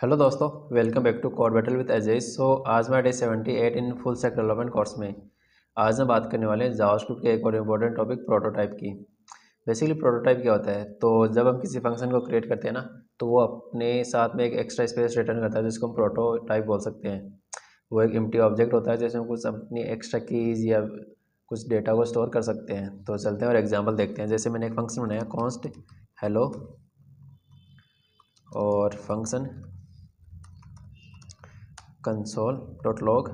Hello दोस्तों, welcome back to code battle with Ajay. आज मैं day 78 in full stack development course में आज हम बात करने वाले हैं जावास्क्रिप्ट के एक और इम्पोर्टेंट टॉपिक प्रोटोटाइप की। बेसिकली प्रोटोटाइप क्या होता है, तो जब हम किसी फंक्शन को क्रिएट करते हैं ना, तो वो अपने साथ में एक एक्स्ट्रा स्पेस रिटर्न करता है जिसको हम प्रोटोटाइप बोल सकते हैं। वो एक एम्प्टी ऑब्जेक्ट होता है जिसमें कुछ अपनी एक्स्ट्रा कीज या कुछ डेटा को स्टोर कर सकते हैं। तो चलते हैं और एग्जाम्पल देखते हैं। जैसे मैंने एक फंक्शन बनाया कॉन्स्ट हेलो और function console dot log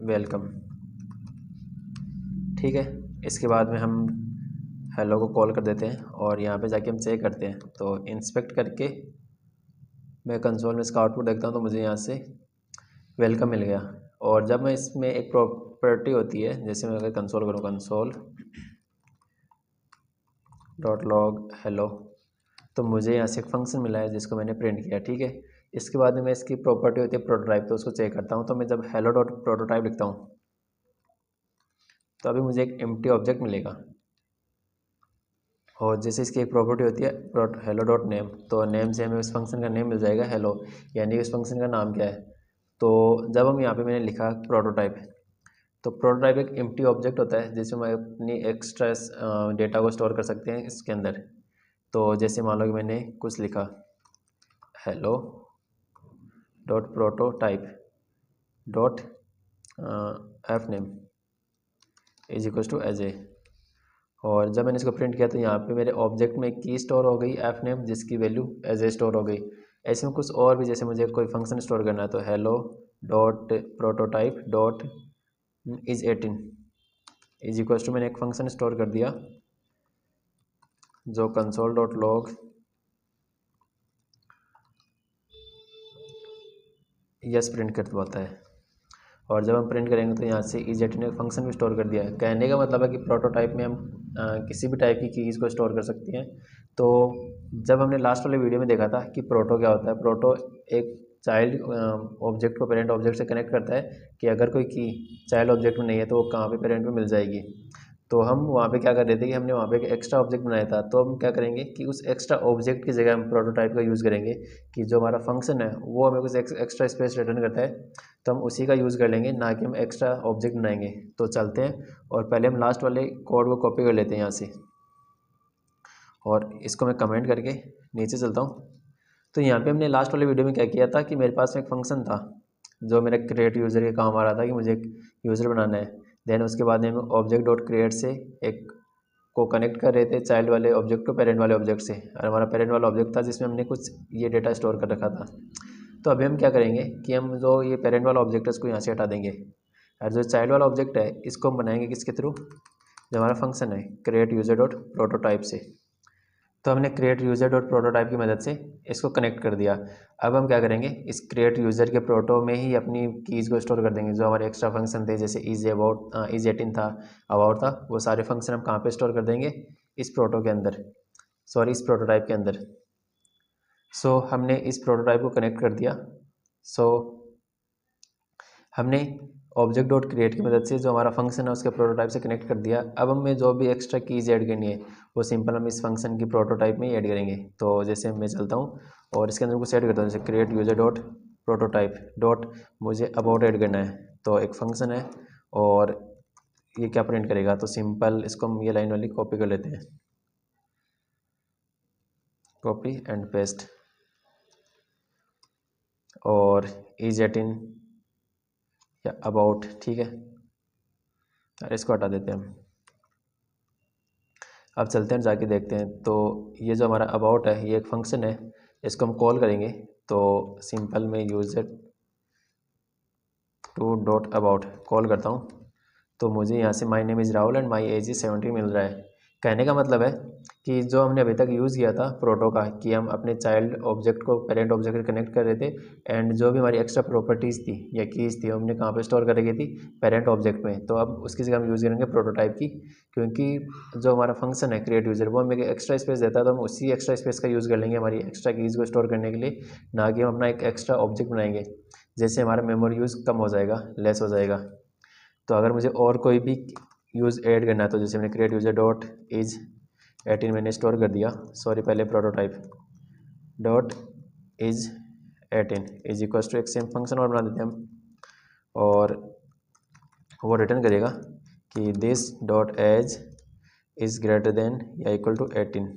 welcome. ठीक है, इसके बाद में हम हेलो को कॉल कर देते हैं और यहाँ पे जाके हम चेक करते हैं। तो इंस्पेक्ट करके मैं कंसोल में इसका आउटपुट देखता हूँ तो मुझे यहाँ से वेलकम मिल गया। और जब मैं इसमें एक प्रॉपर्टी होती है, जैसे मैं अगर कंसोल करूँ कंसोल डॉट लॉग हेलो, तो मुझे यहाँ से एक फंक्शन मिला है जिसको मैंने प्रिंट किया। ठीक है, इसके बाद में मैं इसकी प्रॉपर्टी होती है प्रोटोटाइप, तो उसको चेक करता हूँ। तो मैं जब हेलो डॉट प्रोटोटाइप लिखता हूँ तो अभी मुझे एक एम्प्टी ऑब्जेक्ट मिलेगा। और जैसे इसकी एक प्रॉपर्टी होती है हेलो डॉट नेम, तो नेम से हमें उस फंक्शन का नेम मिल जाएगा हेलो, यानी उस फंक्शन का नाम क्या है। तो जब हम यहाँ पे मैंने लिखा प्रोटोटाइप, तो प्रोटोटाइप एक एम्प्टी ऑब्जेक्ट होता है जिसमें हम अपनी एक्स्ट्रा डेटा को स्टोर कर सकते हैं इसके अंदर। तो जैसे मान लो कि मैंने कुछ लिखा hello dot prototype dot F name is equal to age A, और जब मैंने इसको प्रिंट किया तो यहाँ पे मेरे ऑब्जेक्ट में की स्टोर हो गई एफ नेम, जिसकी वैल्यू एज ए स्टोर हो गई। ऐसे में कुछ और भी, जैसे मुझे कोई फंक्शन स्टोर करना है तो hello dot prototype dot is 18 is equal to मैंने एक फंक्शन स्टोर कर दिया जो console dot log yes print कर पाता है। और जब हम प्रिंट करेंगे तो यहाँ से इज18 ने फंक्शन भी स्टोर कर दिया है। कहने का मतलब है कि प्रोटोटाइप में हम किसी भी टाइप की कीज़ को स्टोर कर सकते हैं। तो जब हमने लास्ट वाले वीडियो में देखा था कि प्रोटो क्या होता है, प्रोटो एक चाइल्ड ऑब्जेक्ट को पेरेंट ऑब्जेक्ट से कनेक्ट करता है कि अगर कोई की चाइल्ड ऑब्जेक्ट में नहीं है तो वो कहाँ पे पेरेंट में मिल जाएगी। तो हम वहाँ पे क्या कर रहे थे कि हमने वहाँ पे एक एक्स्ट्रा ऑब्जेक्ट बनाया था, तो हम क्या करेंगे कि उस एक्स्ट्रा ऑब्जेक्ट की जगह हम प्रोटोटाइप का यूज़ करेंगे कि जो हमारा फंक्शन है वो हमें कुछ एक्स्ट्रा स्पेस रिटर्न करता है, तो हम उसी का यूज़ कर लेंगे, ना कि हम एक्स्ट्रा ऑब्जेक्ट बनाएंगे। तो चलते हैं और पहले हम लास्ट वाले कोड को कॉपी कर लेते हैं यहाँ से, और इसको मैं कमेंट करके नीचे चलता हूँ। तो यहाँ पे हमने लास्ट वाले वीडियो में क्या किया था कि मेरे पास में एक फंक्शन था जो मेरा क्रिएट यूज़र के काम आ रहा था कि मुझे एक यूज़र बनाना है। देन उसके बाद में हम ऑब्जेक्ट डॉट क्रिएट से एक को कनेक्ट कर रहे थे चाइल्ड वाले ऑब्जेक्ट को पेरेंट वाले ऑब्जेक्ट से, और हमारा पेरेंट वाला ऑब्जेक्ट था जिसमें हमने कुछ ये डेटा स्टोर कर रखा था। तो अभी हम क्या करेंगे कि हम जो ये पेरेंट वाला ऑब्जेक्ट है उसको यहाँ से हटा देंगे, और जो चाइल्ड वाला ऑब्जेक्ट है इसको हम बनाएंगे किसके थ्रू, जो हमारा फंक्शन है क्रिएट यूज़र डॉट प्रोटोटाइप से। तो हमने क्रिएट यूज़र डॉट प्रोटोटाइप की मदद से इसको कनेक्ट कर दिया। अब हम क्या करेंगे, इस क्रिएट यूज़र के प्रोटो में ही अपनी कीज़ को स्टोर कर देंगे। जो हमारे एक्स्ट्रा फंक्शन थे जैसे इज अबाउट इज 18 था, अबाउट था, वो सारे फंक्शन हम कहाँ पे स्टोर कर देंगे, इस प्रोटो के अंदर, सॉरी इस प्रोटोटाइप के अंदर। सो हमने इस प्रोटोटाइप को कनेक्ट कर दिया। सो हमने ऑब्जेक्ट डॉट क्रिएट की मदद से जो हमारा फंक्शन है उसके प्रोटोटाइप से कनेक्ट कर दिया। अब हमें जो भी एक्स्ट्रा कीज़ ऐड करनी है वो सिंपल हम इस फंक्शन की प्रोटोटाइप में ही ऐड करेंगे। तो जैसे मैं चलता हूँ और इसके अंदर कुछ ऐड करता हूँ, जैसे create user dot prototype dot मुझे अबाउट ऐड करना है, तो एक फंक्शन है और ये क्या प्रिंट करेगा। तो सिंपल इसको हम ये लाइन वाली कॉपी कर लेते हैं, कॉपी एंड पेस्ट, और इज18 या अबाउट, ठीक है, और इसको हटा देते हैं हम। अब चलते हैं जाके देखते हैं। तो ये जो हमारा अबाउट है ये एक फंक्शन है, इसको हम कॉल करेंगे। तो सिंपल में user to dot about call करता हूँ, तो मुझे यहाँ से my name is Rahul and my age is 17 मिल रहा है। कहने का मतलब है कि जो हमने अभी तक यूज़ किया था प्रोटो का, कि हम अपने चाइल्ड ऑब्जेक्ट को पेरेंट ऑब्जेक्ट से कनेक्ट कर रहे थे, एंड जो भी हमारी एक्स्ट्रा प्रॉपर्टीज़ थी या कीज़ थी हमने कहाँ पे स्टोर कर रखी थी, पेरेंट ऑब्जेक्ट में। तो अब उसकी जगह हम यूज़ करेंगे प्रोटोटाइप की, क्योंकि जो हमारा फंक्शन है क्रिएट यूज़र वो हमें एक्स्ट्रा स्पेस देता है, तो हम उसी एक्स्ट्रा स्पेस का यूज़ कर लेंगे हमारी एक्स्ट्रा कीज़ को स्टोर करने के लिए, ना कि हम अपना एक एक्स्ट्रा ऑब्जेक्ट बनाएंगे। जैसे हमारा मेमोरी यूज़ कम हो जाएगा, लेस हो जाएगा। तो अगर मुझे और कोई भी यूज़ ऐड करना है, तो जैसे मैंने क्रिएट यूज़र डॉट इज 18 मैंने स्टोर कर दिया, सॉरी पहले prototype, dot is 18 is equal to एक सेम फंक्शन और बना देते हैं हम, और वो रिटर्न करेगा कि this dot age is greater than या इक्वल टू 18।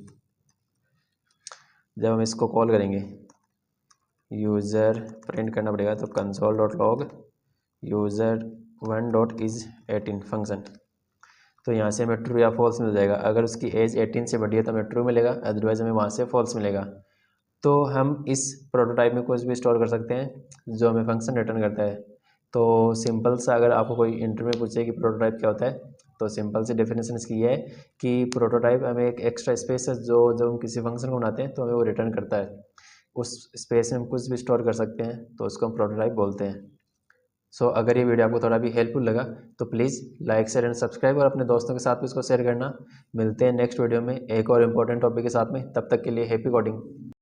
जब हम इसको कॉल करेंगे यूज़र प्रिंट करना पड़ेगा, तो console dot log user one dot is 18 function. तो यहाँ से हमें ट्रू या फॉल्स मिल जाएगा। अगर उसकी एज 18 से बड़ी है तो हमें ट्रू मिलेगा, अदरवाइज हमें वहाँ से फॉल्स मिलेगा। तो हम इस प्रोटोटाइप में कुछ भी स्टोर कर सकते हैं जो हमें फंक्शन रिटर्न करता है। तो सिंपल सा, अगर आपको कोई इंटरव्यू में पूछे कि प्रोटोटाइप क्या होता है, तो सिंपल सी डेफिनेशन इसकी ये है कि प्रोटोटाइप हमें एक एक्स्ट्रा स्पेस है जो जब हम किसी फंक्शन को बनाते हैं तो हमें वो रिटर्न करता है। उस स्पेस में हम कुछ भी स्टोर कर सकते हैं, तो उसको हम प्रोटोटाइप बोलते हैं। सो अगर ये वीडियो आपको थोड़ा भी हेल्पफुल लगा तो please like share and subscribe, और अपने दोस्तों के साथ भी इसको शेयर करना। मिलते हैं नेक्स्ट वीडियो में एक और इम्पोर्टेंट टॉपिक के साथ में, तब तक के लिए हैप्पी कोडिंग।